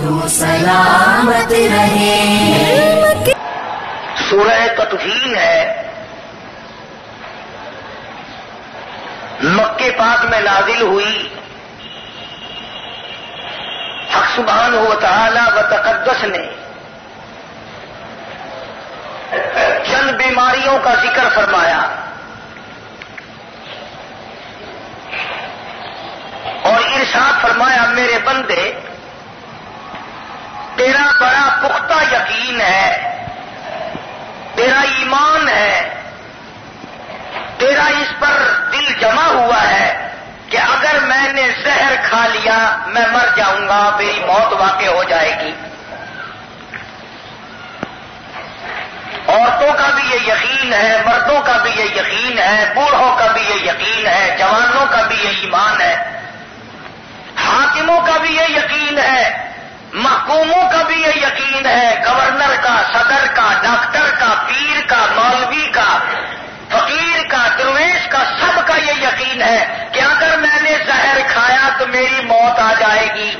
تو سلامت رہے. سورہ تطفیل ہے، مکے پاک میں نازل ہوئی. حق سبحانہ و تعالی و تقدس نے چند بیماریوں کا ذکر فرمایا اور ارشاد فرمایا میرے بندے تیرا بڑا پختہ یقین ہے، تیرا ایمان ہے، تیرا اس پر دل جمع ہوا ہے کہ اگر میں نے زہر کھا لیا میں مر جاؤں گا، میری موت واقع ہو جائے گی. عورتوں کا بھی یہ یقین ہے، مردوں کا بھی یہ یقین ہے، بوڑھوں کا بھی یہ یقین ہے، جوانوں کا بھی یہ ایمان ہے، حاکموں کا بھی یہ یقین ہے، محکوموں کا بھی یہ یقین ہے، گورنر کا، صدر کا، ڈاکٹر کا، پیر کا، مولوی کا، فقیر کا، درویش کا، سب کا یہ یقین ہے کہ اگر میں نے زہر کھایا تو میری موت آ جائے گی.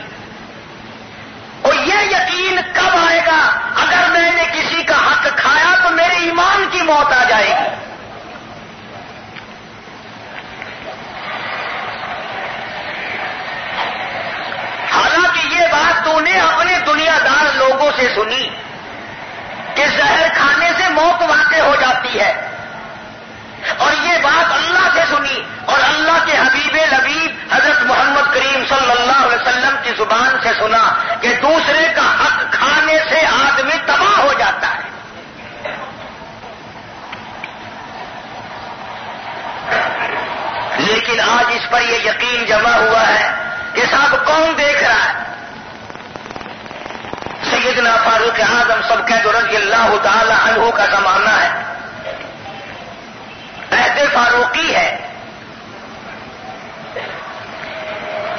اور یہ یقین کب آئے گا؟ اگر میں نے کسی کا حق کھایا تو میرے ایمان کی موت آ جائے گی. حالانکہ یہ بات تو نے اپنے دنیا دار لوگوں سے سنی کہ زہر کھانے سے موت واقع ہو جاتی ہے، اور یہ بات اللہ سے سنی اور اللہ کے حبیب لبیب حضرت محمد کریم صلی اللہ علیہ وسلم کی زبان سے سنا کہ دوسرے کا حق کھانے سے آدمی تباہ ہو جاتا ہے. لیکن آج اس پر یہ یقین جمع ہوا ہے کہ صاحب کون دیکھ رہا ہے؟ سیدنا فاروق اعظم سب قید رضی اللہ تعالی عنہ کا زمانہ ہے، عہد فاروقی ہے.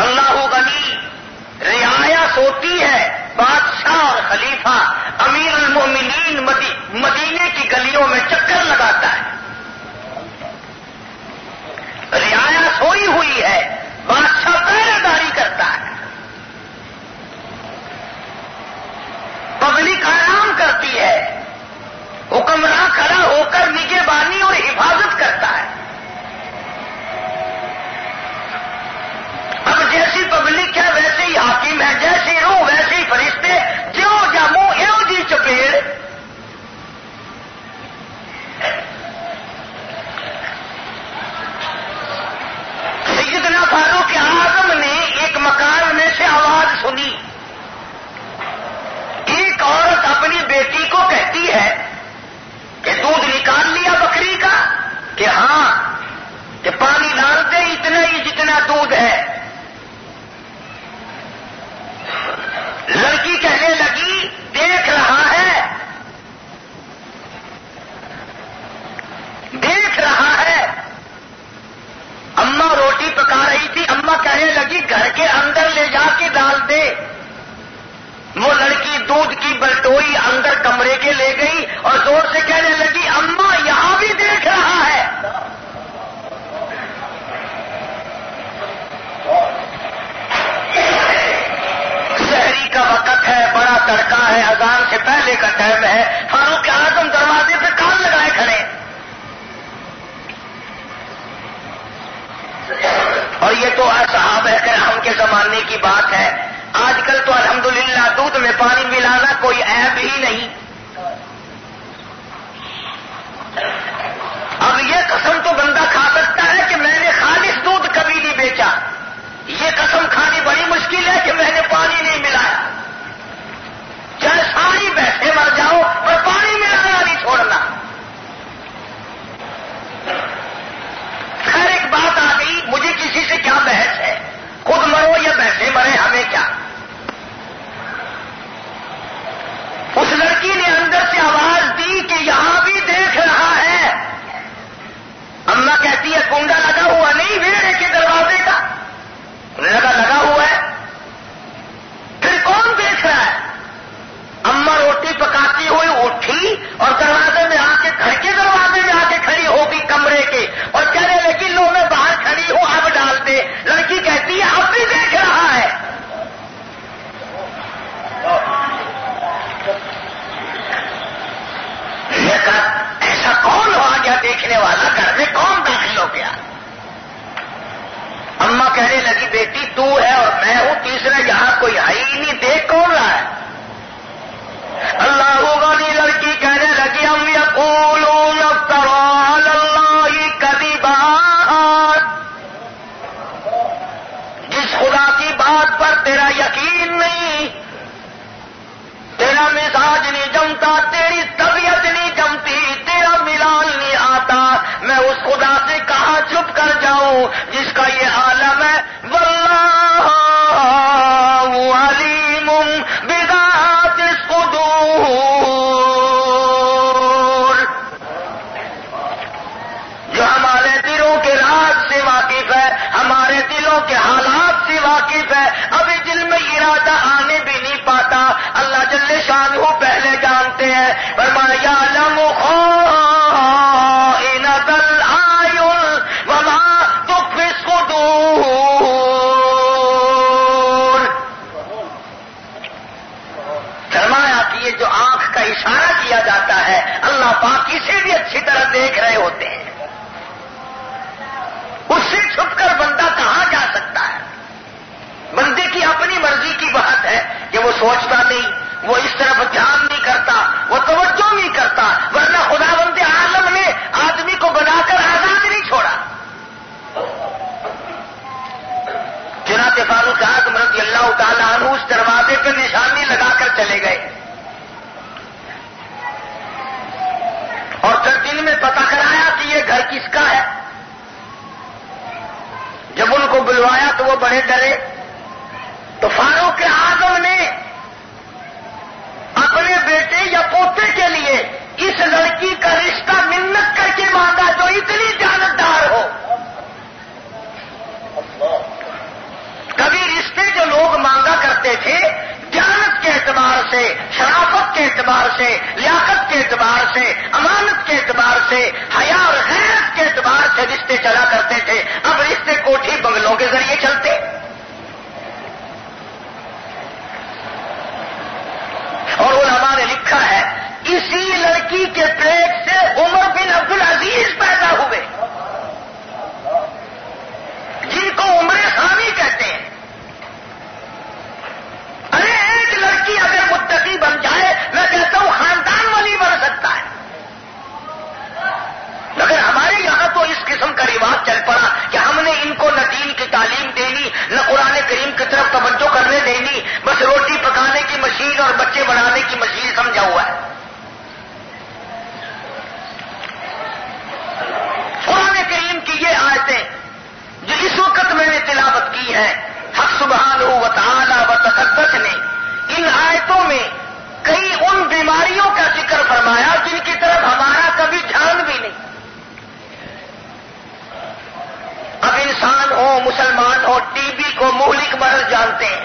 اللہ غنی، رعایا سوتی ہے، بادشاہ اور خلیفہ امیر المومنین مدینے کی گلیوں میں چکر لگاتا ہے. رعایا سوئی ہوئی ہے، بادشاہ پہرے داری کرتا ہے، پبلک آرام کرتی ہے، حکمراں کھڑا ہو کر نگہبانی اور حفاظت کرتا ہے. اب جیسی پبلک ہے ویسے ہی حاکم ہے، جیسی روح ویسے ہی فرشتے، جو جامو ایو جی چپیڑ. سیدنا فاروق اعظم نے ایک مکان میں سے آواز سنی. ایک عورت اپنی بیٹی کو کہتی ہے کہ دودھ نکال لیا بکری کا؟ کہ ہاں. کہ پانی ڈال دے اتنا ہی جتنا دودھ ہے. لڑکی کہنے لگی دیکھ رہا ہے، دیکھ رہا ہے. اماں روٹی پکا رہی تھی، اماں کہنے لگی گھر کے اندر لے جا کے ڈال دے. وہ لڑکی دودھ کی بلٹوئی اندر کمرے کے لے گئی اور زور سے کہنے لگی اماں یہاں بھی دیکھ رہا ہے. شہری کا وقت ہے، بڑا تڑکا ہے، اذان سے پہلے کا ٹائم ہے. فاروق اعظم دروازے پہ کان لگائے کھڑے، اور یہ تو صحابہ کرام کے زمانے کی بات ہے. آج کل تو الحمدللہ دودھ میں پانی ملانا کوئی عیب ہی نہیں. اب یہ قسم تو بندہ کھا سکتا ہے کہ میں نے خالص دودھ کبھی نہیں بیچا. یہ قسم کھانی بڑی مشکل ہے کہ میں نے پانی نہیں ملایا. چاہے ساری بھینسیں مر جاؤ پر پانی ملانا نہیں چھوڑنا. خیر ایک بات آ گئی، مجھے کسی سے کیا بحث ہے، خود مرو یا بھینسیں مرے ہمیں کیا. اس لڑکی نے اندر سے آواز دی کہ یہاں بھی دیکھ رہا ہے. اماں کہتی ہے کنڈا لگا ہوا نہیں ویڑے کے دروازے کا؟ لگا ہوا ہے. پھر کون دیکھ رہا ہے؟ اماں روٹی پکاتی ہوئی اٹھی اور دروازے میں آ کے گھر کے دروازے میں آ کے کھڑی ہوگی کمرے کے اور کہنے لگی لو میں باہر کھڑی ہوں اب ڈال دے. لڑکی کہتی ہے اب بھی دیکھ رہا ہے. بیٹی تو ہے اور میں ہوں، تیسرا یہاں کوئی ہے ہی نہیں، دیکھ کون رہا ہے؟ اللہ غنی لڑکی کہنے لگی ہم یقولون افترا علی اللہ کذبا، جس خدا کی بات پر تیرا یقین نہیں، تیرا مزاج نہیں جمتا، تیری طبیعت نہیں جمتی، تیرا ملال نہیں آتا، میں اس خدا سے کہاں چھپ کر جاؤں جس کا یہ عالم ہے؟ واللہ علیم بذات الصدور، جو ہمارے دلوں کے راز سے واقف ہے، ہمارے دلوں کے حالات سے واقف ہے، ابھی دل میں ارادہ آنے بھی نہیں پاتا، اللہ جل شانہ پہلے جانتے ہیں۔ فرمایا یعلم خائنۃ الاعین وما تخفی الصدور، فرمایا کہ یہ جو آنکھ کا اشارہ کیا جاتا ہے اللہ پاک اسے بھی اچھی طرح دیکھ رہے ہوتے ہیں، اس سے چھپ کر بندہ کہاں جا سکتا ہے؟ بندے کی اپنی مرضی کی بات ہے کہ وہ سوچتا نہیں، وہ اس طرف دھیان نہیں کرتا، وہ توجہ نہیں کرتا، ورنہ خداوند عالم نے آدمی کو بنا کر آزاد نہیں چھوڑا۔ جناب فاروق اعظم رضی اللہ تعالیٰ عنہ اس دروازے پہ نشانی لگا کر چلے گئے اور پھر دن میں پتہ کرایا کہ یہ گھر کس کا ہے۔ جب ان کو بلوایا تو وہ بڑے ڈرے، تو فاروق اعظم نے اپنے بیٹے یا پوتے کے لیے اس لڑکی کا رشتہ منت کر کے مانگا جو اتنی جانتدار ہو۔ کبھی رشتے جو لوگ مانگا کرتے تھے جانت کے اعتبار سے، شرافت کے اعتبار سے، لیاقت کے اعتبار سے، امانت کے اعتبار سے، حیا اور غیرت کے اعتبار سے رشتے چلا کرتے تھے، اب رشتے کوٹھی بنگلوں کے ذریعے چلتے۔ اور علماء نے لکھا ہے اسی لڑکی کے پیٹ سے عمر بن عبد العزیز پیدا ہوئے، جن کو عمر ثانی کہتے ہیں۔ ارے ایک لڑکی اگر متقی بن جائے میں کہتا ہوں خاندان والی بن سکتا ہے، مگر ہمارے یہاں تو اس قسم کا رواج چل پڑا کہ ہم نے ان کو نہ دین کی تعلیم دینی، نہ قرآن کریم کی طرف توجہ کرنے دینی، بس روٹی پکانے کی مشین اور بچے بنانے کی مشین سمجھا ہوا ہے۔ قرآن کریم کی یہ آیتیں جو اس وقت میں نے تلاوت کی ہے، حق سبحانہ و تعالی و تقدس نے ان آیتوں میں کئی ان بیماریوں کا ذکر فرمایا جن کی طرف ہمارا کبھی دھیان بھی نہیں۔ اب انسان ہو، مسلمان ہو، ٹی بی کو مہلک مرض جانتے ہیں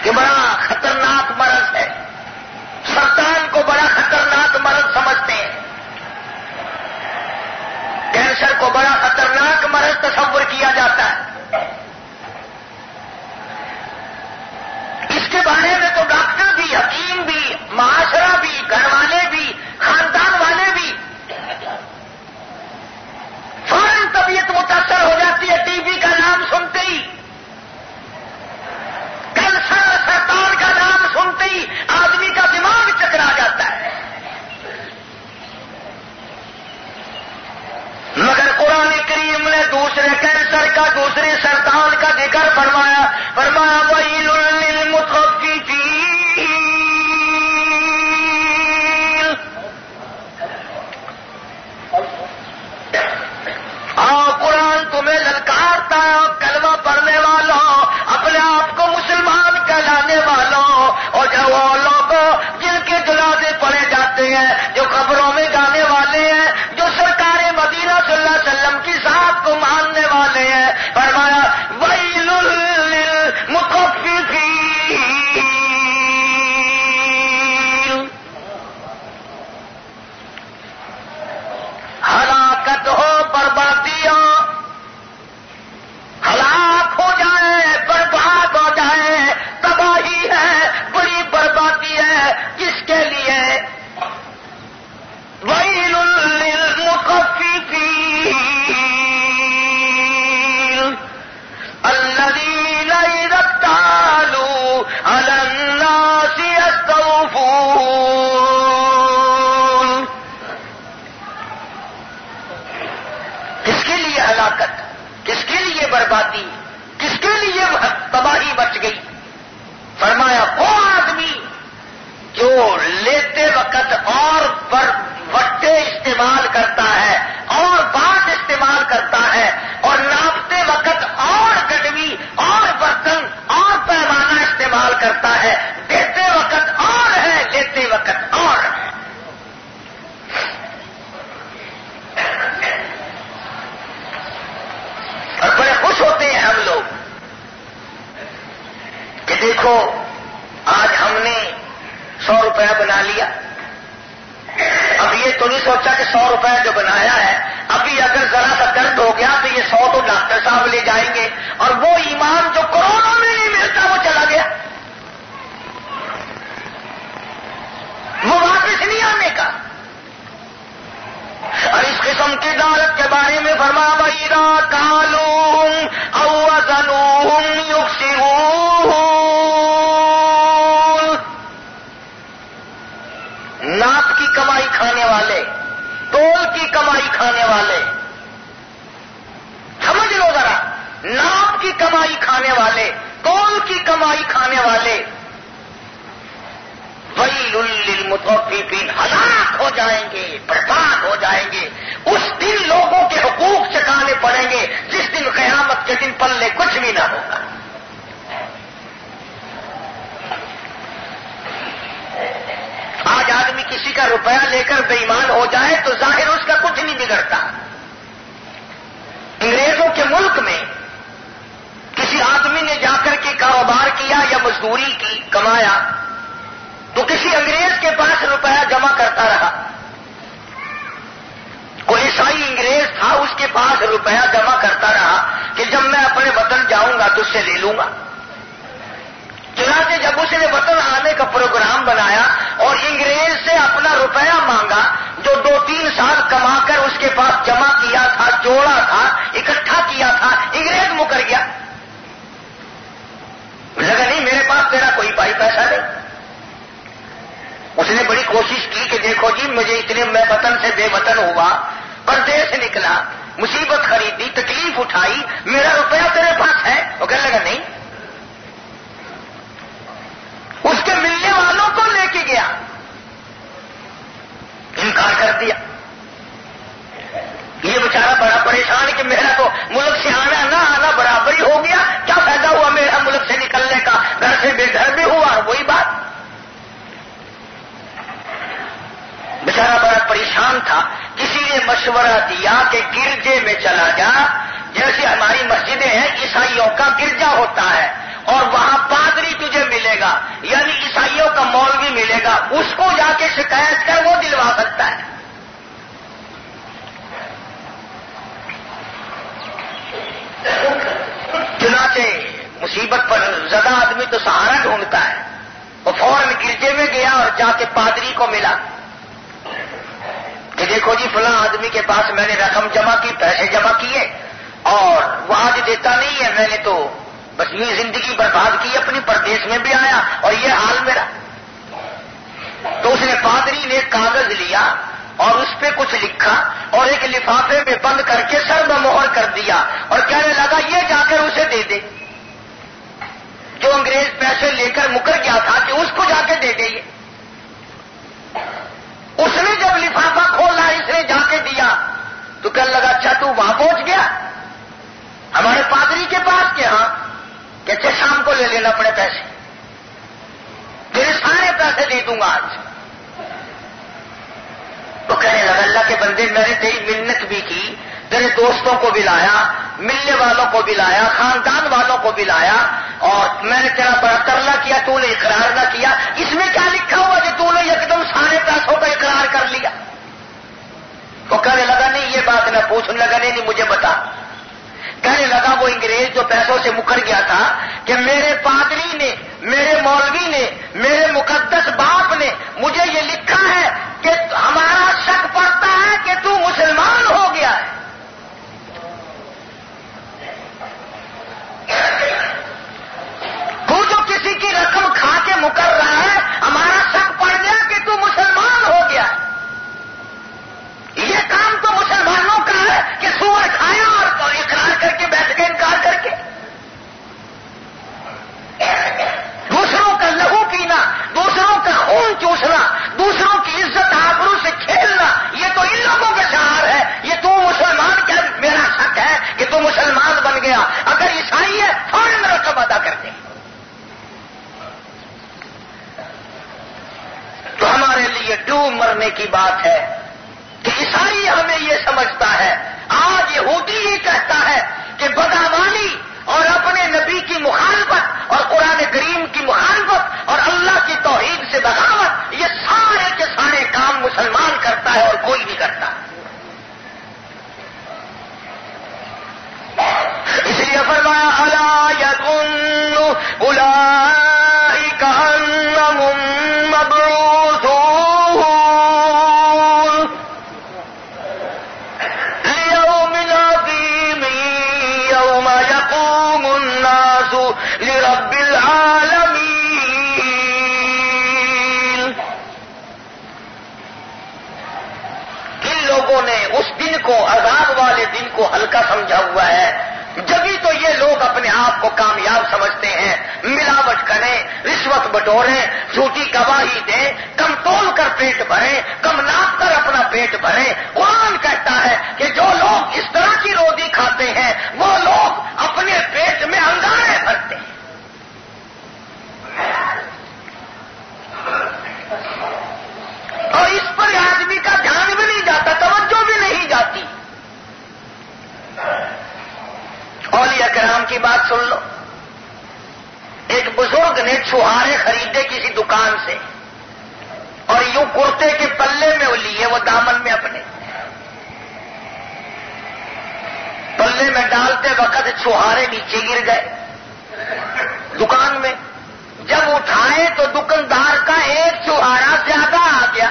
کہ بڑا خطرناک مرض ہے، سرطان کو بڑا خطرناک مرض سمجھتے ہیں، کینسر کو بڑا خطرناک مرض تصور کیا جاتا ہے۔ اس کے بارے میں تو ڈاکٹر بھی، حکیم بھی، معاشرہ بھی، گھر والے بھی، خاندان والے بھی فوراً طبیعت متاثر ہو جاتی ہے ٹی بی کا نام سنتے ہی، کینسر سرطان کا نام سنتے ہی آدمی کا دماغ چکرا جاتا ہے۔ مگر قرآن کریم نے دوسرے کینسر کا، دوسرے فرمایا وہ آدمی جو لیتے وقت اور وٹے استعمال کرتا ہے اور بات استعمال کرتا ہے اور ناپتے وقت اور گڈوی اور برتن اور پیمانہ استعمال کرتا ہے، دیتے وقت اور ہے لیتے وقت اور ہے۔ اور بڑے خوش ہوتے ہیں ہم لوگ کہ دیکھو آج ہم نے 100 روپیہ بنا لیا۔ اب یہ تو نہیں سوچا کہ 100 روپیہ جو بنایا ہے ابھی اگر ذرا سا درد ہو گیا تو یہ 100 تو ڈاکٹر صاحب لے جائیں گے، اور وہ ایمان جو کروڑوں میں نہیں ملتا وہ چلا گیا، وہ واپس نہیں آنے کا۔ اور اس قسم کی دولت کے بارے میں فرمایا وَإِذَا كَالُوهُمْ أَوْ وَّزَنُوهُمْ يُخْسِرُونَ، ناپ کی کمائی کھانے والے، تول کی کمائی کھانے والے، سمجھ لو ذرا، ناپ کی کمائی کھانے والے، تول کی کمائی کھانے والے، وَيْلٌ لِّلْمُطَفِّفِينَ، ہلاک ہو جائیں گے، برباد ہو جائیں گے۔ اس دن لوگوں کے حقوق چکانے پڑیں گے جس دن قیامت کے دن پلے کچھ بھی نہ ہوگا۔ آج آدمی کسی کا روپیہ لے کر بے ایمان ہو جائے تو ظاہر اس کا کچھ نہیں بگڑتا۔ انگریزوں کے ملک میں کسی آدمی نے جا کر کے کاروبار کیا یا مزدوری کی، کمایا، تو کسی انگریز کے پاس روپیہ جمع کرتا رہا۔ کوئی عیسائی انگریز تھا، اس کے پاس روپیہ جمع کرتا رہا کہ جب میں اپنے وطن جاؤں گا تو اس سے لے لوں گا۔ چنانچہ جب اس نے وطن آنے کا پروگرام بنایا اور انگریز سے اپنا روپیہ مانگا جو 2-3 سال کما کر اس کے پاس جمع کیا تھا، جوڑا تھا، اکٹھا کیا تھا، انگریز مکر گیا۔ لگا نہیں میرے پاس تیرا کوئی پائی پیسہ نہیں۔ اس نے بڑی کوشش کی کہ دیکھو جی مجھے اتنے، میں وطن سے بے وطن ہوا، پردیس نکلا، مصیبت خریدی، تکلیف اٹھائی، میرا روپیہ تیرے پاس ہے؟ وہ کہنے لگا نہیں۔ اس کے ملنے والوں کو لے کے گیا، انکار کر دیا۔ یہ بیچارہ بڑا پریشان کہ میرا تو ملک سے آنا نہ آنا برابر ہی ہو گیا، کیا فائدہ ہوا میرا ملک سے نکلنے کا، گھر سے بے گھر بھی ہوا، وہی بات۔ بیچارہ بڑا پریشان تھا، کسی نے مشورہ دیا کہ گرجے میں چلا جا، جیسے ہماری مسجدیں ہیں عیسائیوں کا گرجا ہوتا ہے، اور وہاں پادری تجھے ملے گا، یعنی عیسائیوں کا مولوی ملے گا، اس کو جا کے شکایت کر، وہ دلوا سکتا ہے۔ چنانچہ مصیبت پر زدہ آدمی تو سہارا ڈھونڈتا ہے، وہ فوراً گرجے میں گیا اور جا کے پادری کو ملا کہ دیکھو جی فلاں آدمی کے پاس میں نے رقم جمع کی، پیسے جمع کیے، اور وہ آج دیتا نہیں ہے، میں نے تو بس یہ زندگی برباد کی اپنی، پردیس میں بھی آیا اور یہ حال میرا۔ تو اس نے پادری نے کاغذ لیا اور اس پہ کچھ لکھا اور ایک لفافے میں بند کر کے سر میں مہر کر دیا اور کہنے لگا یہ جا کر اسے دے دے، جو انگریز پیسے لے کر مکر گیا تھا کہ اس کو جا کے دے دے۔ اس نے جب لفافہ کھولا، اس نے جا کے دیا تو کہنے لگا اچھا تو وہاں پہنچ گیا ہمارے پادری کے پاس؟ کہ ہاں۔ کہ اچھا شام کو لے لینا اپنے پیسے، تیرے سارے پیسے دے دوں گا آج۔ تو کہنے لگا اللہ کے بندے میں نے تیری منت بھی کی، تیرے دوستوں کو بھی لایا، ملنے والوں کو بھی لایا، خاندان والوں کو بھی لایا، اور میں نے تیرا بڑا ترلا کیا، تو نے اقرار نہ کیا، اس میں کیا لکھا ہوا کہ تو نے ایک دم سارے پیسوں کا اقرار کر لیا؟ تو کہنے لگا نہیں یہ بات نہ پوچھنے لگا، نہیں مجھے بتا۔ کہنے لگا وہ انگریز جو پیسوں سے مکر گیا تھا کہ میرے پادری نے، میرے مولوی نے، میرے مقدس باپ نے مجھے یہ لکھا ہے کہ ہمارا شک پڑتا ہے کہ تو مسلمان ہو گیا ہے۔ تو جو کسی کی رقم کھا کے مکر رہا ہے، ہمارا شک پڑ گیا کہ تو مسلمان ہو گیا ہے۔ یہ کام تو مسلمانوں کا ہے کہ سور کھایا اور اقرار کر کے بیٹھ کے انکار کر کے، دوسروں کا چوسنا، دوسروں کی عزت آبرو سے کھیلنا، یہ تو ان لوگوں کا شعار ہے. یہ تو مسلمان کیا؟ میرا شک ہے کہ تو مسلمان بن گیا. اگر عیسائی ہے فوراً رقم ادا کر دیں. تو ہمارے لیے ڈوب مرنے کی بات ہے کہ عیسائی ہمیں یہ سمجھتا ہے. آج یہودی یہ کہتا ہے کہ بدعمالی اور اپنے نبی کی مخالفت اور قرآن کریم کی مخالفت اور اللہ کی توحید سے بغاوت، یہ سارے کے سارے کام مسلمان کرتا ہے اور کوئی نہیں کرتا. اس لیے فرمایا الا یظن اولئک انہم مبعوثون لیوم عظیم یوم یقوم الناس لرب العالمین. ان لوگوں نے اس دن کو، عذاب والے دن کو ہلکا سمجھا ہوا ہے. جبھی تو یہ لوگ اپنے آپ کو کامیاب سمجھتے ہیں. ملاوٹ کریں، رشوت بٹوریں، جھوٹی گواہی دیں، کم تول کر پیٹ بھریں، کم ناپ کر اپنا پیٹ بھریں. قرآن کہتا ہے کہ جو لوگ اس طرح کی روزی کھاتے ہیں وہ لوگ اپنے پیٹ میں انگارے بھرتے ہیں. اور اس پر آدمی کا دھیان بھی نہیں جاتا، توجہ بھی نہیں جاتی. اولیاء کرام کی بات سن لو. ایک بزرگ نے چھہارے خریدے کسی دکان سے اور یوں کرتے کے پلے میں لیے، وہ دامن میں اپنے پلے میں ڈالتے وقت چھہارے نیچے گر گئے دکان میں. جب اٹھائے تو دکاندار کا ایک چھہارا زیادہ آ گیا،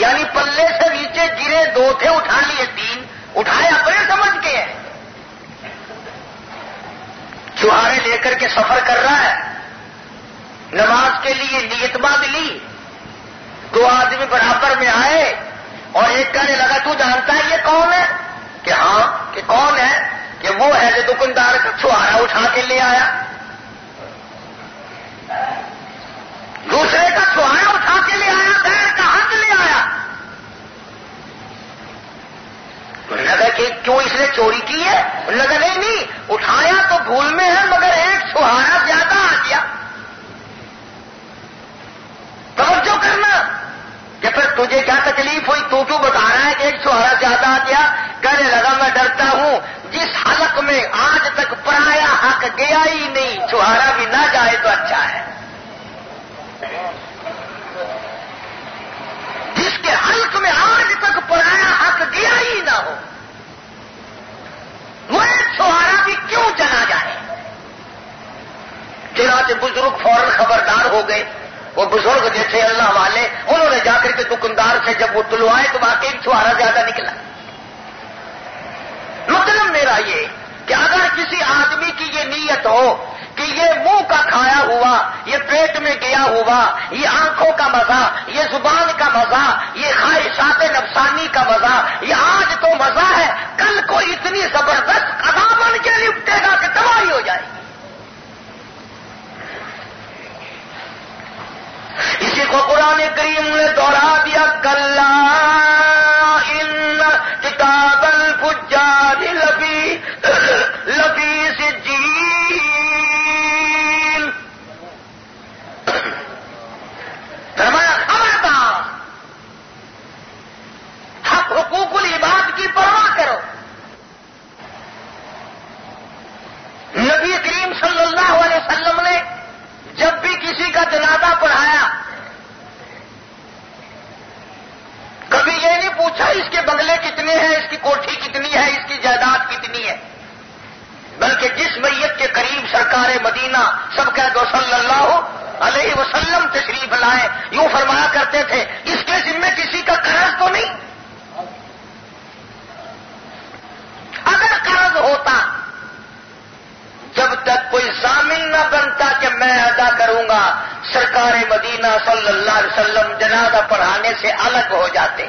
یعنی پلے سے نیچے گرے 2 تھے، اٹھا لیے 3. اٹھائے اپنے سمجھ کے ہیں. چھہارے لے کر کے سفر کر رہا ہے، نماز کے لیے نیت باندھ لی. 2 آدمی برابر میں آئے اور ایک کہنے لگا تو جانتا ہے یہ کون ہے؟ کہ ہاں. کہ کون ہے؟ کہ وہ ہے جو دکاندار کا چھہارا اٹھا کے لے آیا. دوسرے کا چھہارا اٹھا کے لے آیا، غیر کا حق لے آیا. لگا کہ کیوں اس نے چوری کی ہے؟ لگا نہیں، اٹھایا تو بھول میں ہے مگر ایک چھہارا زیادہ آ گیا. توجہ کرنا کہ پھر تجھے کیا تکلیف ہوئی، تو کیوں بتا رہا ہے کہ ایک چھہارا زیادہ آ گیا؟ کہنے لگا میں ڈرتا ہوں جس حلق میں آج تک پرایا حق گیا ہی نہیں، چھہارا بھی نہ جائے تو اچھا ہے. جس کے حلق میں آج تک پرایا حق گیا ہی نہ ہو، وہ ایک چھہارا بھی کیوں چلا جائے. چنانچہ بزرگ فوراً خبردار ہو گئے. وہ بزرگ جیسے اللہ والے، انہوں نے جا کر کے دکاندار سے جب وہ تلوائے تو واقعی چھہارا زیادہ نکلا. مطلب میرا یہ کہ اگر کسی آدمی کی یہ نیت ہو کہ یہ منہ کا کھایا ہوا، یہ پیٹ میں گیا ہوا، یہ آنکھوں کا مزہ، یہ زبان کا مزہ، یہ خواہشات نفسانی کا مزہ، یہ آج تو مزہ ہے، کل کو اتنی زبردست ادا بن کے لپٹے گا کہ تباہی ہو جائے گی. اسی کو قرآن کریم نے دوہرا دیا، کلا ان کتاب الفجار لفی سجین. فرمایا خبردار، حق حقوق العباد کی پرواہ کرو. نبی کریم صلی اللہ علیہ وسلم نے جب بھی کسی کا جنازہ پڑھایا کبھی یہ نہیں پوچھا اس کے بنگلے کتنے ہیں، اس کی کوٹھی کتنی ہے، اس کی جائیداد کتنی ہے، بلکہ جس میت کے قریب سرکار مدینہ سب کہہ دو صلی اللہ علیہ وسلم تشریف لائے، یوں فرمایا کرتے تھے اس کے ذمے کسی کا قرض تو نہیں. اگر قرض ہوتا، جب تک کوئی ضامن نہ بنتا کہ میں ادا کروں گا، سرکار مدینہ صلی اللہ علیہ وسلم جنازہ پڑھانے سے الگ ہو جاتے.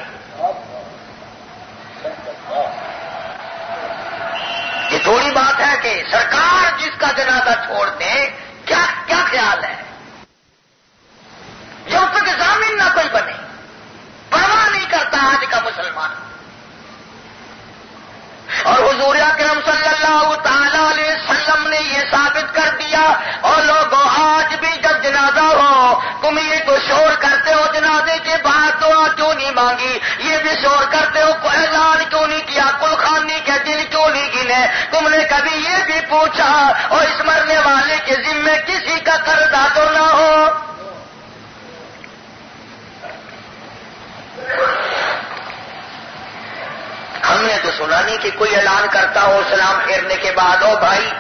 یہ تھوڑی بات ہے کہ سرکار جس کا جنازہ چھوڑ دیں، کیا خیال ہے؟ تم یہ تو شور کرتے ہو جنازے کے بعد دعا کیوں نہیں مانگی، یہ بھی شور کرتے ہو اعلان کیوں نہیں کیا، کلخانی کے دن کیوں نہیں گنے، تم نے کبھی یہ بھی پوچھا اور اس مرنے والے کے ذمے کسی کا قرضہ تو نہ ہو؟ ہم نے تو سنا نہیں کہ کوئی اعلان کرتا ہو سلام پھیرنے کے بعد، او بھائی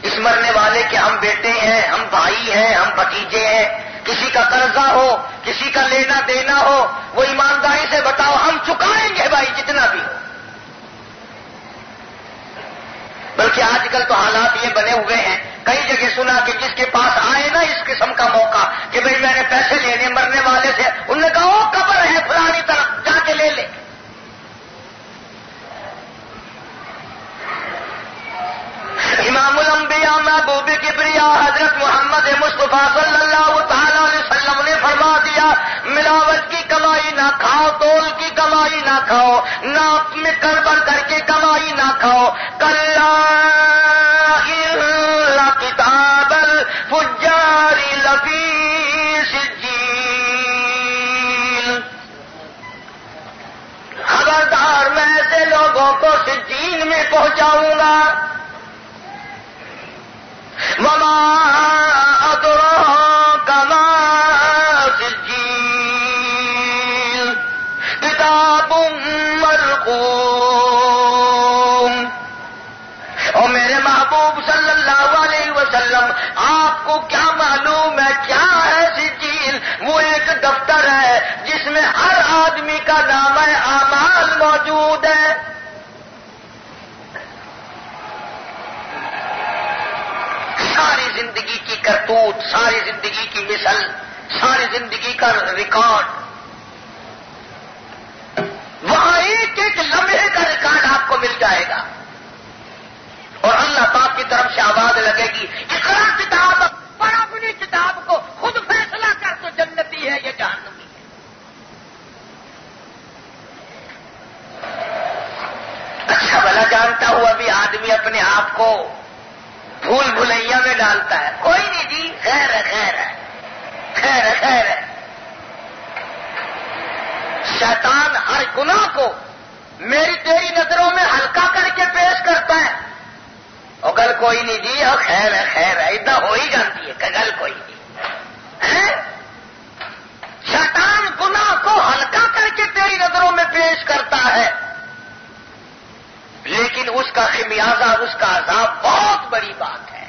اس مرنے والے کے ہم بیٹے ہیں، ہم بھائی ہیں، ہم بھتیجے ہیں، کسی کا قرضہ ہو، کسی کا لینا دینا ہو، وہ ایمانداری سے بتاؤ، ہم چکائیں گے بھائی جتنا بھی ہو۔ بلکہ آج کل تو حالات یہ بنے ہوئے ہیں، کئی جگہ سنا کہ جس کے پاس آئے نا اس قسم کا موقع کہ بھئی میں نے پیسے لینے مرنے والے سے، انہوں نے کہا وہ قبر ہے فلانی طرف، جا کے لے لے۔ امام الانبیاء محبوب کبریا حضرت محمد مصطفیٰ صلی اللہ تعالی علیہ وسلم نے فرما دیا، ملاوٹ کی کمائی نہ کھاؤ، تول کی کمائی نہ کھاؤ، ناپ میں گڑبڑ کر کے کمائی نہ کھاؤ، کلا الا کتاب الفجار لفی سجین، خبردار میں ایسے لوگوں کو سجین میں پہنچاؤں گا۔ وما أدراك ما سجين کتاب مرقوم۔ اور میرے محبوب صلی اللہ علیہ وسلم آپ کو کیا معلوم ہے کیا ہے سجین؟ وہ ایک دفتر ہے جس میں ہر آدمی کا نامہ اعمال موجود ہے۔ ساری زندگی کی کرتوت، ساری زندگی کی مثل، ساری زندگی کا ریکارڈ، وہاں ایک ایک لمحے کا ریکارڈ آپ کو مل جائے گا، اور اللہ پاک کی طرف سے آواز لگے گی، اقرا کتاب، پڑھ اپنی کتاب کو، خود فیصلہ کر تو جنتی ہے یا جہنمی ہے۔ اچھا بھلا جانتا ہوا بھی آدمی اپنے آپ کو بھول بھلیا میں ڈالتا ہے، کوئی نہیں جی، خیر ہے خیر ہے خیر ہے خیر ہے۔ شیطان ہر گناہ کو میری تیری نظروں میں ہلکا کر کے پیش کرتا ہے، اور گل کوئی نہیں جی، اور خیر ہے ادھا ہو ہی جاتی ہے کہ گل کوئی نہیں۔ شیطان گناہ کو ہلکا کر کے تیری نظروں میں پیش کرتا ہے، لیکن اس کا خمیازہ، اس کا عذاب بہت بڑی بات ہے،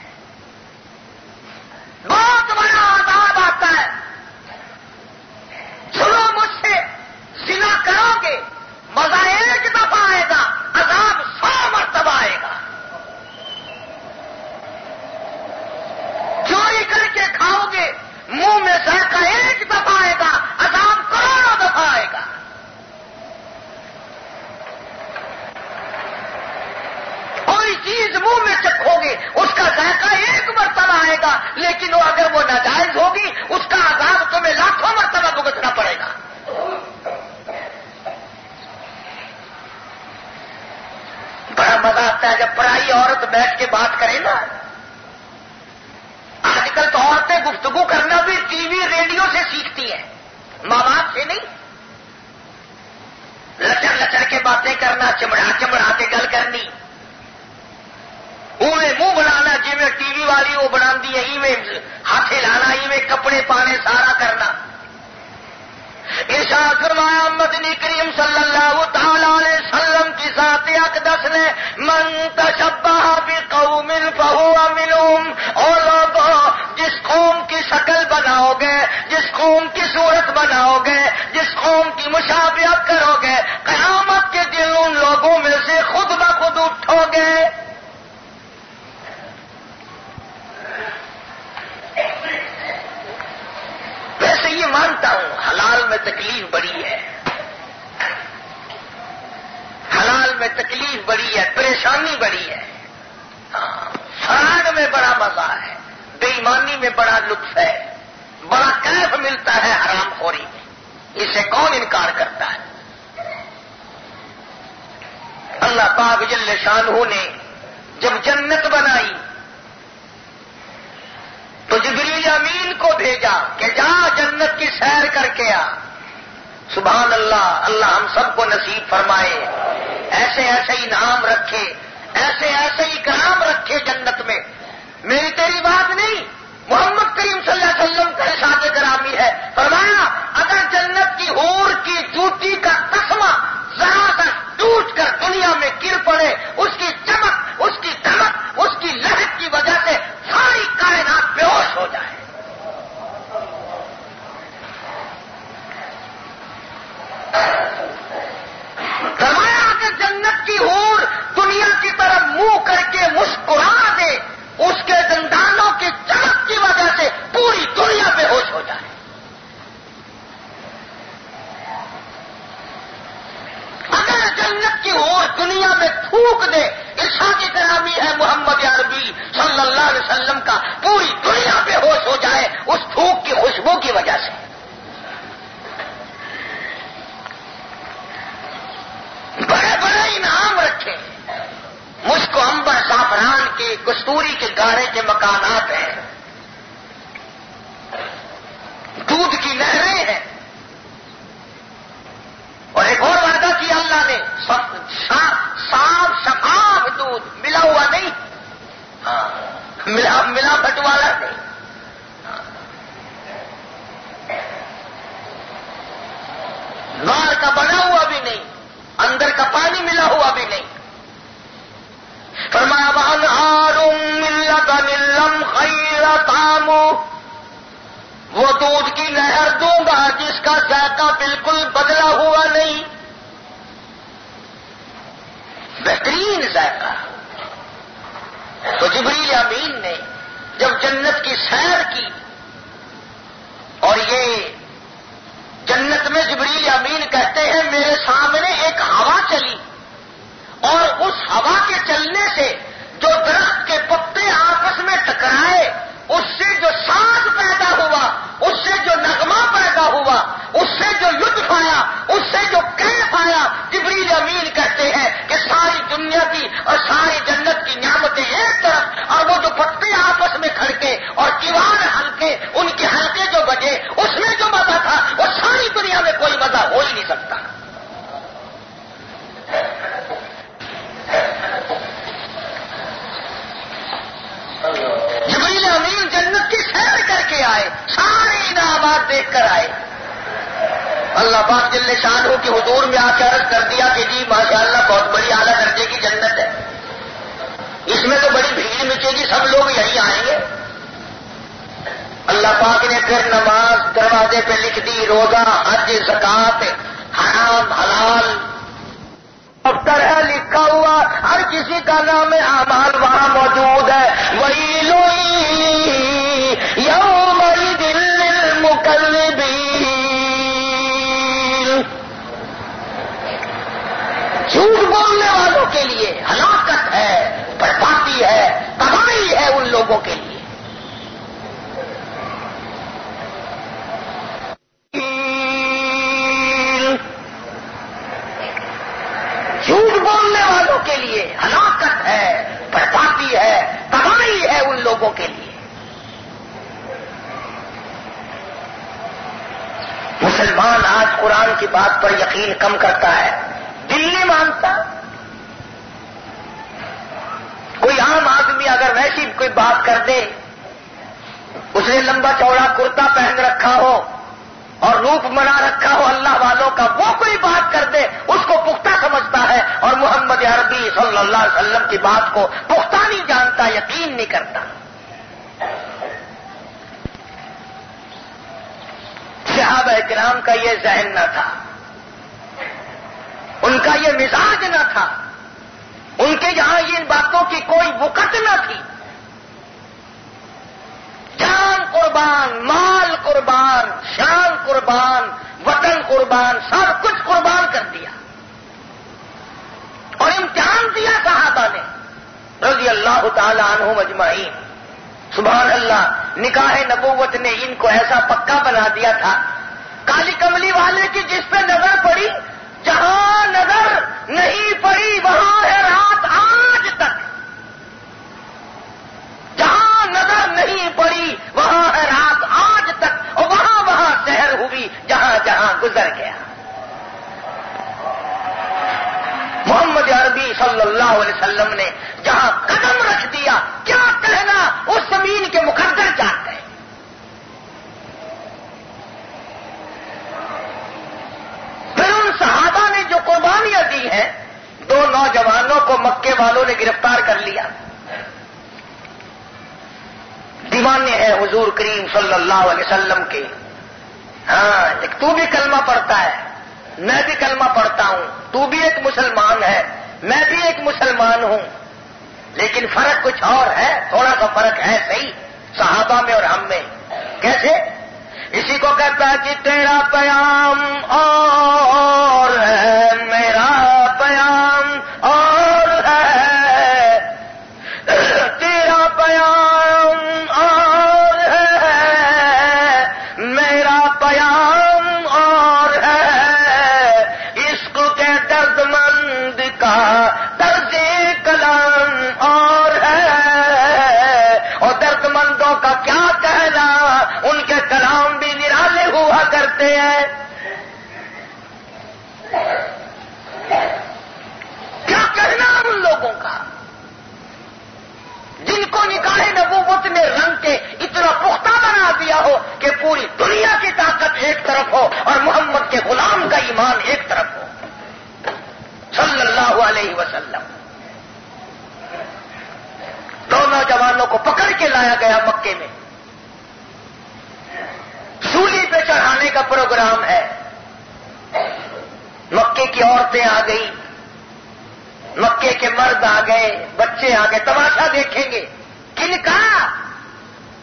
بہت بڑا عذاب آتا ہے۔ سنو مجھ سے، زنا کرو گے مزہ ایک دفعہ آئے گا، عذاب 100 مرتبہ آئے گا۔ چوری کر کے کھاؤ گے منہ میں ذائقہ ایک دفعہ آئے گا، عذاب کروڑوں دفعہ آئے گا۔ کوئی چیز منہ میں چکھو گے اس کا ذائقہ ایک مرتبہ آئے گا، لیکن وہ اگر وہ ناجائز ہوگی اس کا عذاب تمہیں لاکھوں مرتبہ بھگتنا پڑے گا۔ بڑا مزہ آتا ہے جب پرائی عورت بیٹھ کے بات کرے نا۔ آج کل تو عورتیں گفتگو کرنا بھی ٹی وی ریڈیو سے سیکھتی ہیں، ماں باپ سے نہیں۔ لچر لچر کے باتیں کرنا، چمڑا چمڑا کے گل کرنی، منہ بنانا جی میں ٹی وی والی وہ بنا دی ہے، میں ہاتھ لانا، میں کپڑے پانے، سارا کرنا۔ ارشاد فرمایا مدنی کریم صلی اللہ تعالی علیہ وسلم کی ذات اقدس نے، من تشبہ بقوم فہو منہم، اور لوگوں جس قوم کی شکل بناؤ گے، جس قوم کی صورت بناؤ گے، جس قوم کی مشابہت کرو گے، قیامت کے دن ان لوگوں میں سے خود بخود اٹھو گے۔ ویسے یہ مانتا ہوں حلال میں تکلیف بڑی ہے، حلال میں تکلیف بڑی ہے، پریشانی بڑی ہے، فراڈ میں بڑا مزہ ہے، بے ایمانی میں بڑا لطف ہے، بڑا کیف ملتا ہے حرام خوری میں، اسے کون انکار کرتا ہے؟ اللہ پاک جل شانہ نے جب جنت بنائی تو جبریل امین کو بھیجا کہ جا جنت کی سیر کر کے آ. سبحان اللہ. اللہ ہم سب کو نصیب فرمائے. ایسے ایسے انعام رکھے, ایسے ایسے اکرام رکھے جنت میں. میری تیری بات نہیں, محمد کریم صلی اللہ علیہ وسلم کا ارشاد گرامی ہے. فرمایا اگر جنت کی حور کی جوتی کا تسمہ ذرا سا ٹوٹ کر دنیا میں گر پڑے, اس کی چمک, اس کی دھمک, اس کی لہر کی وجہ سے ساری کائنات بے ہوش ہو جائے. فرمایا کہ جنت کی حور دنیا کی طرف منہ کر کے مسکرا دے, اس کے دندانوں کی چمک کی وجہ سے پوری دنیا بے ہوش ہو جائے. اگر جنت کی حور دنیا میں تھوک دے, ارشاد گرامی ہے محمد عربی صلی اللہ علیہ وسلم کا, پوری دنیا بے ہوش ہو جائے اس تھوک کی خوشبو کی وجہ سے. بڑے بڑے انعام رکھے. مشک و عنبر زعفران کے کستوری کے گارے کے مکانات ہیں, دودھ کی نہریں ہیں, اور ایک اور وعدہ کیا اللہ نے, صاف شفاف دودھ, ملا ہوا نہیں, ملاوٹ والا نہیں. باہر کا بنا ہوا بھی نہیں, اندر کا پانی ملا ہوا بھی نہیں. فرمایا وَأَنْهَارٌ مِّن لَبَنٍ لَّمْ خَيْرَ طَعْمُهُ, وہ دودھ کی نہر دوں گا جس کا ذائقہ بالکل بدلا ہوا نہیں, بہترین ذائقہ. تو جبریل امین نے جب جنت کی سیر کی, اور یہ جنت میں جبریل امین کہتے ہیں میرے سامنے ایک ہوا چلی, اور اس ہوا کے چلنے سے جو درخت کے پتے آپس میں ٹکرائے, اس سے جو ساز پیدا ہوا, اس سے جو نغمہ پیدا ہوا, اس سے جو لطف آیا, اس سے جو کیف آیا, جبریل امین کہتے ہیں کہ ساری دنیا کی اور ساری جنت کی نعمتیں ایک طرف, اور وہ جو پتے آپس میں کھڑکے اور کیوان ہلکے, ان کے ہلکے جو بجے, اس میں جو مزہ تھا وہ ساری دنیا میں کوئی مزہ ہو ہی نہیں سکتا. جبریل امین جنت کی سیر کر کے آئے, سارے انعامات دیکھ کر آئے. اللہ پاک جل شانہ کے حضور میں آ کے عرض کر دیا کہ جی ماشاءاللہ بہت بڑی اعلیٰ درجے کی جنت ہے, اس میں تو بڑی بھیڑ مچے گی, سب لوگ یہیں آئیں گے. اللہ پاک نے پھر نماز دروازے پہ لکھ دی, روزہ, حج, زکات, حرام حلال دفتر ہے لکھا ہوا, ہر کسی کا نام اعمال وہاں موجود ہے. وَيْلٌ يَوْمَئِذٍ لِّلْمُكَذِّبِينَ, جھوٹ بولنے والوں کے لیے ہلاکت ہے, بربادی ہے, تباہی ہے ان لوگوں کے لیے. جھوٹ بولنے والوں کے لیے ہلاکت ہے, بربادی ہے, تباہی ہے ان لوگوں کے لیے. مسلمان آج قرآن کی بات پر یقین کم کرتا ہے, دل نہیں مانتا. کوئی عام آدمی اگر ویسی کوئی بات کر دے, اس نے لمبا چوڑا کرتا پہن رکھا ہو اور روپ بنا رکھا ہو اللہ والوں کا, وہ کوئی بات کر دے اس کو پختہ سمجھتا ہے, اور محمد عربی صلی اللہ علیہ وسلم کی بات کو پختہ نہیں جانتا, یقین نہیں کرتا. صحابہ کرام کا یہ ذہن نہ تھا, ان کا یہ مزاج نہ تھا, ان کے یہاں ان باتوں کی کوئی وقت نہ تھی. جان قربان, مال قربان, شان قربان, وطن قربان, سب کچھ قربان کر دیا اور امتحان دیا صحابہ نے رضی اللہ تعالی عنہم اجمعین. سبحان اللہ, نکاح نبوت نے ان کو ایسا پکا بنا دیا تھا. کالی کملی والے کی جس پہ نظر پڑی, جہاں نظر نہیں پڑی وہاں ہے رات آج تک, جہاں نظر نہیں پڑی وہاں ہے رات آج تک، اور وہاں وہاں سحر ہوئی جہاں جہاں گزر گیا۔ محمد عربی صلی اللہ علیہ وسلم نے جہاں قدم رکھ دیا، کیا کہنا اس زمین کے مقدر جان گئے۔ پھر ان صحابہ نے جو قربانیاں دی ہیں، 2 نوجوانوں کو مکے والوں نے گرفتار کر لیا، دیوانے ہیں حضور کریم صلی اللہ علیہ وسلم کے۔ ہاں، ایک تو بھی کلمہ پڑھتا ہے، میں بھی کلمہ پڑھتا ہوں، تو بھی ایک مسلمان ہے، میں بھی ایک مسلمان ہوں، لیکن فرق کچھ اور ہے، تھوڑا سا فرق ہے صحیح صحابہ میں اور ہم میں۔ کیسے؟ اسی کو کہتا ہے کہ تیرا پیام اور ہے، میرا پیام اور ہے، تیرا پیام اور ہے، میرا پیام اور ہے، عشق کے درد مند کا طرز کلام اور ہے، اور درد مندوں کا کیا کہنا، ان کے کلام بھی نرالے ہوا کرتے ہیں۔ کیا کہنا ان لوگوں کا جن کو نکاح نبوت نے رنگ کے اتنا پختہ بنا دیا ہو کہ پوری دنیا کی طاقت ایک طرف ہو اور محمد کے غلام کا ایمان ایک طرف ہو صلی اللہ علیہ وسلم۔ 2 نوجوانوں کو پکڑ کے لایا گیا مکے میں، سولی پہ چڑھانے کا پروگرام ہے۔ مکے کی عورتیں آ گئی، مکے کے مرد آ گئے، بچے آ گئے، تماشا دیکھیں گے۔ کن کا؟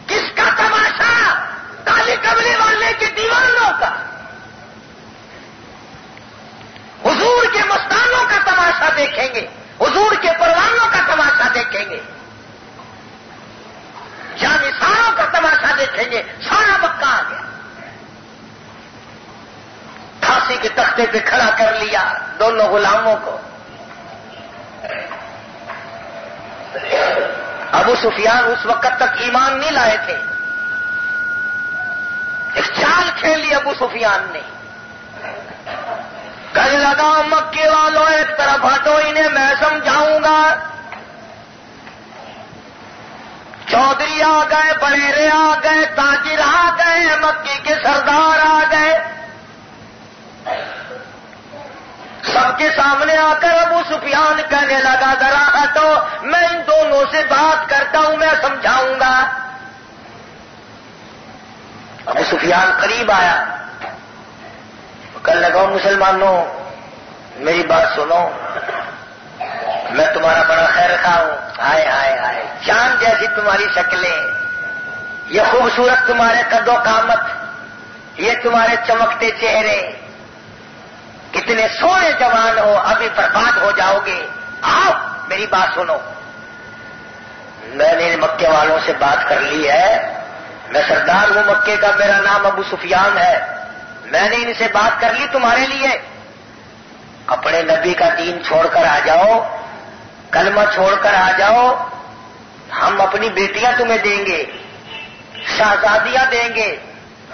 کس کا تماشا؟ کالے کمرے والے کے دیوانوں کا، حضور کے مستانوں کا تماشا دیکھیں گے، حضور کے پروانوں کا تماشا دیکھیں گے، جانثاروں کا تماشا دیکھیں گے۔ سارا مکہ آ گیا، پھانسی کے تختے پہ کھڑا کر لیا دونوں غلاموں کو۔ ابو سفیان اس وقت تک ایمان نہیں لائے تھے، ایک چال کھیل لی ابو سفیان نے، کہنے لگا مکے والوں ایک طرف ہٹو، انہیں میں سمجھاؤں گا۔ چودھری آ گئے، بڑیرے آ گئے، تاجر آ گئے، مکی کے سردار آ گئے، سب کے سامنے آ کر ابو سفیان کہنے لگا ذرا ہٹو، میں ان دونوں سے بات کرتا ہوں، میں سمجھاؤں گا۔ ابو سفیان قریب آیا، کہنے لگا مسلمانوں میری بات سنو، میں تمہارا بڑا خیر خواہ ہوں، ہائے ہائے ہائے، چاند جیسی تمہاری شکلیں، یہ خوبصورت تمہارے قد و قامت، یہ تمہارے چمکتے چہرے، کتنے سونے جوان ہو، ابھی برباد ہو جاؤ گے، آؤ میری بات سنو۔ میں نے مکے والوں سے بات کر لی ہے، میں سردار ہوں مکے کا، میرا نام ابو سفیان ہے، میں نے ان سے بات کر لی تمہارے لیے، اپنے نبی کا دین چھوڑ کر آ جاؤ، کلمہ چھوڑ کر آ جاؤ، ہم اپنی بیٹیاں تمہیں دیں گے، شہزادیاں دیں گے،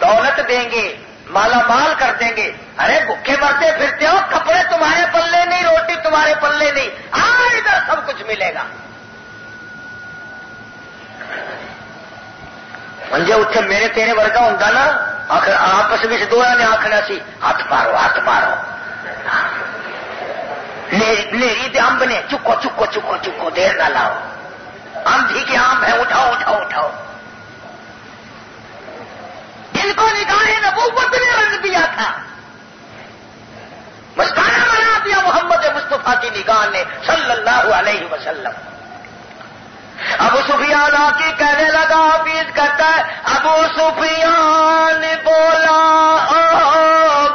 دولت دیں گے، مالا مال کر دیں گے۔ ارے بھوکے مرتے پھرتے ہو، کپڑے تمہارے پلے نہیں، روٹی تمہارے پلے نہیں، ادھر سب کچھ ملے گا۔ منجے اتنے میرے تیرے ورگا ہوں نا، آخر آپس میں دونوں نے آخنا سی ہاتھ مارو ہاتھ مارو، میری تے امب نے چکو چکو چکو چکو، دیر نہ لاؤ، امب ہی کے آم ہے، اٹھاؤ اٹھاؤ اٹھاؤ۔ جن کو نگاہ نبوت نے رنگ دیا تھا، مستانہ بنا دیا محمد مصطفیٰ کی نگاہ نے صلی اللہ علیہ وسلم۔ ابو سفیان آ کے کہنے لگا، حافظ کہتا ہے ابو سفیان بولا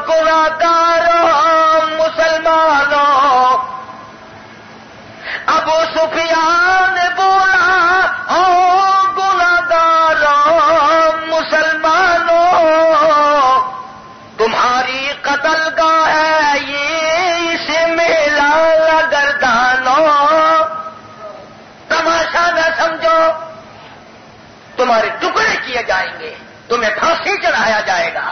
گناہگاروں مسلمانوں، ابو سفیان بولا گناہگاروں مسلمانوں، تمہاری قتل گاہ ہے یہ اس میلہ گردانوں، تماشا نہ سمجھو، تمہاری تمہیں پھانسی چڑھایا جائے گا.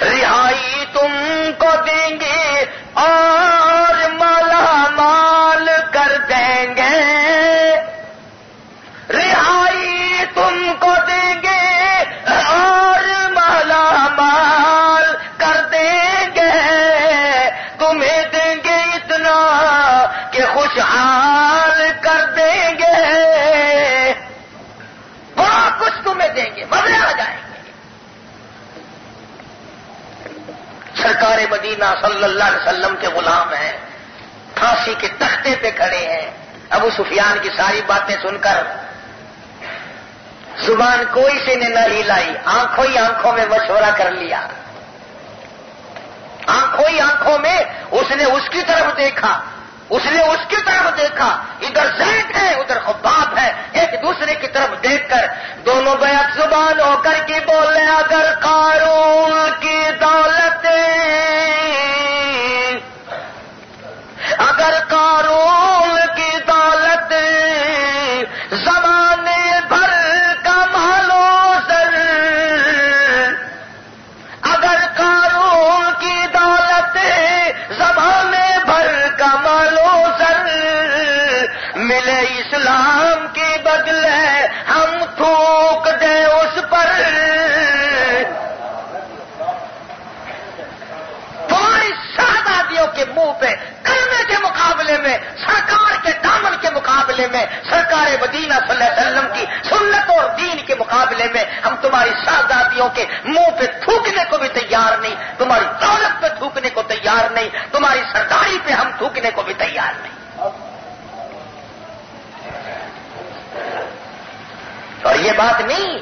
رہائی تم کو دیں گے اور مالا مال کر دیں گے. رہائی تم کو دیں گے اور مالا مال کر دیں گے. تمہیں دیں گے اتنا کہ خوشحال کر دیں گے. بڑا کچھ تمہیں دیں گے, مزے آ جائیں گے. سرکار مدینہ صلی اللہ علیہ وسلم کے غلام ہیں, پھانسی کے تختے پہ کھڑے ہیں. ابو سفیان کی ساری باتیں سن کر زبان کوئی سے نے نہ ہلائی, آنکھوں ہی آنکھوں میں مشورہ کر لیا. آنکھوں ہی آنکھوں میں اس نے اس کی طرف دیکھا, اس نے اس کی طرف دیکھا. ادھر زید ہے ادھر خباب ہے, ایک دوسرے کی طرف دیکھ کر دونوں بیک زبان ہو کر کے بولے اگر قارون کی دولت, اگر قارون کی دولت زمانے بھر کا مالو سر, اگر قارون کی دولت زمانے بھر کا مالو سر ملے اسلام کے بدلے ہم تھوک دیں اس پر. تمہاری شہزادیوں کے منہ پہ کلمے کے مقابلے میں, سرکار کے دامن کے مقابلے میں, سرکار مدینہ صلی اللہ علیہ وسلم کی سنت اور دین کے مقابلے میں ہم تمہاری شہزادیوں کے منہ پہ تھوکنے کو بھی تیار نہیں, تمہاری دولت پہ تھوکنے کو تیار نہیں, تمہاری سرداری پہ ہم تھوکنے کو بھی تیار نہیں. اور یہ بات نہیں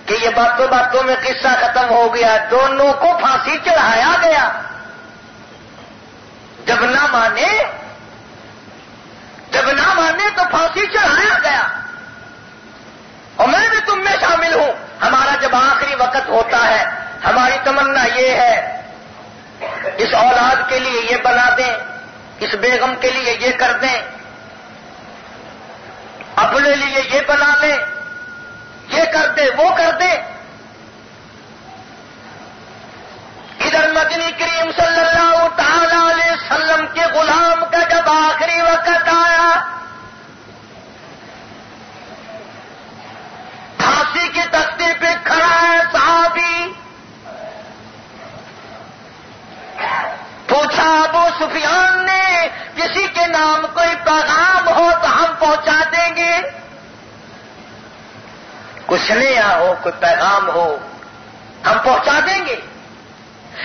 کہ یہ باتوں باتوں میں قصہ ختم ہو گیا, دونوں کو پھانسی چڑھایا گیا. جب نہ مانے تو پھانسی چڑھایا گیا. اور میں بھی تم میں شامل ہوں. ہمارا جب آخری وقت ہوتا ہے ہماری تمنا یہ ہے اس اولاد کے لیے یہ بنا دیں, اس بیگم کے لیے یہ کر دیں, اپنے لیے یہ بنا لیں, یہ کر دے وہ کر دے. ادھر مدنی کریم صلی اللہ تعالی علیہ وسلم کے غلام کا جب آخری وقت آیا, پھانسی کی تختے پہ کھڑا ہے صحابی. پوچھا ابو سفیان نے کسی کے نام کوئی پیغام ہو تو ہم پہنچا دیں گے. کچھ نیا ہو, کوئی پیغام ہو, ہم پہنچا دیں گے.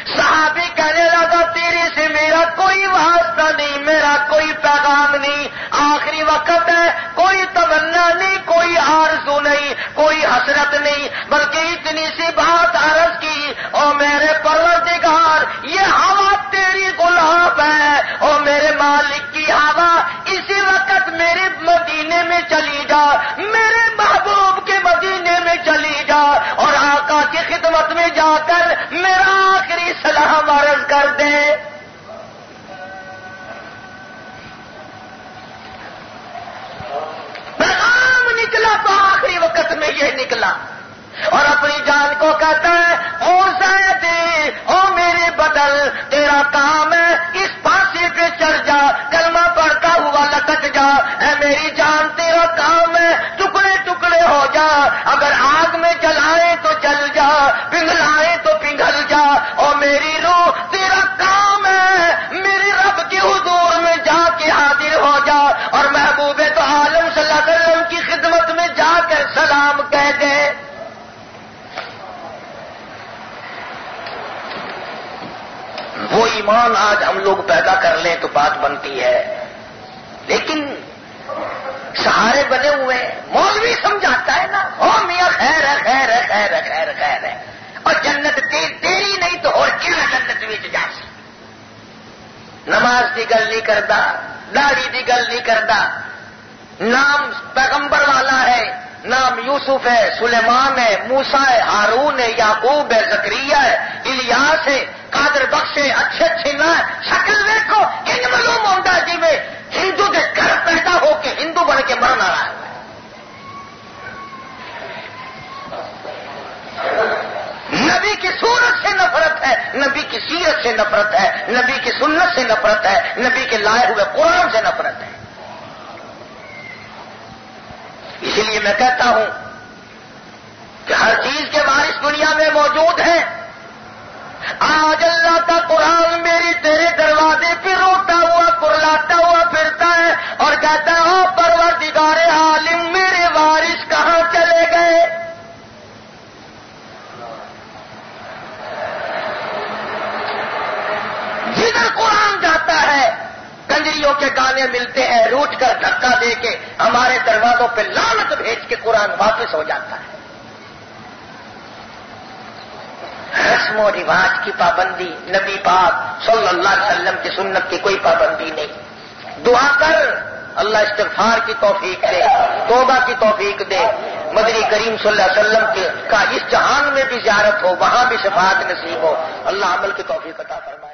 صحابی کہنے لگا تیرے سے میرا کوئی واسطہ نہیں, میرا کوئی پیغام نہیں, آخری وقت ہے, کوئی تمنا نہیں, کوئی آرزو نہیں, کوئی حسرت نہیں, بلکہ اتنی سی بات عرض کی, او میرے پروردگار یہ ہوا تیری غلام ہے, او میرے مالک کی ہوا اسی وقت میرے مدینے میں چلی جا, میرے محبوب کے مدینے میں چلی جا اور آقا کی خدمت میں جا کر میرا آخری سلام عرض کر دے. پیغام نکلا تو آخری وقت میں یہ نکلا اور اپنی جان کو کہتا ہے او زید, او میرے بدل تیرا کام ہے اس پھانسی پہ چڑھ جا, کلمہ پڑھتا ہوا لٹک جا, اے میری جان تیرا کام ہے, ٹکڑے ٹکڑے ہو جا, اگر آگ میں جلائے تو جل جا, پگھلائے تو پگھل جا, اور میری روح تیرا کام ہے میرے رب کے حضور میں جا کے حاضر ہو جا اور محبوب تو عالم صلی اللہ علیہ وسلم کی خدمت میں جا کر سلام کہہ دے. وہ ایمان آج ہم لوگ پیدا کر لیں تو بات بنتی ہے, لیکن سہارے بنے ہوئے مولوی سمجھاتا ہے نا, او میاں خیر ہے خیر ہے خیر ہے خیر ہے خیر ہے, اور جنت تیری نہیں تو اور کیا جنت میں جا سی. نماز دی گل نہیں کرتا, داڑھی دی گل نہیں کرتا, نام پیغمبر والا ہے, نام یوسف ہے, سلیمان ہے, موسیٰ ہے, ہارون ہے, یعقوب ہے, زکریا ہے, الیاس ہے, قادر بخش ہے, اچھے اچھے نا شکل دیکھو ان معلوم ہوتا جی میں ہندو کے گھر پیدا ہو کے ہندو بن کے مرنا رہا ہے. ہے، نبی کی سیرت سے نفرت ہے، نبی کی سنت سے نفرت ہے، نبی کے لائے ہوئے قرآن سے نفرت ہے۔ اسی لیے میں کہتا ہوں کہ ہر چیز کے وارث دنیا میں موجود ہیں۔ آج اللہ کا قرآن میری تیرے دروازے پہ روتا ہوا کرلاتا ہوا پھرتا ہے اور کہتا ہے او پروردگار عالم میرے وارث کہاں چلے گئے؟ جدھر قرآن جاتا ہے کنجریوں کے گانے ملتے ہیں، روٹ کر دھکا دے کے ہمارے دروازوں پہ لعنت بھیج کے قرآن واپس ہو جاتا ہے۔ رسم و رواج کی پابندی، نبی پاک صلی اللہ علیہ وسلم کی سنت کی کوئی پابندی نہیں۔ دعا کر اللہ استغفار کی توفیق دے، توبہ کی توفیق دے، مدنی کریم صلی اللہ علیہ وسلم کا اس جہان میں بھی زیارت ہو، وہاں بھی شفاعت نصیب ہو، اللہ عمل کی توفیق عطا فرمائے۔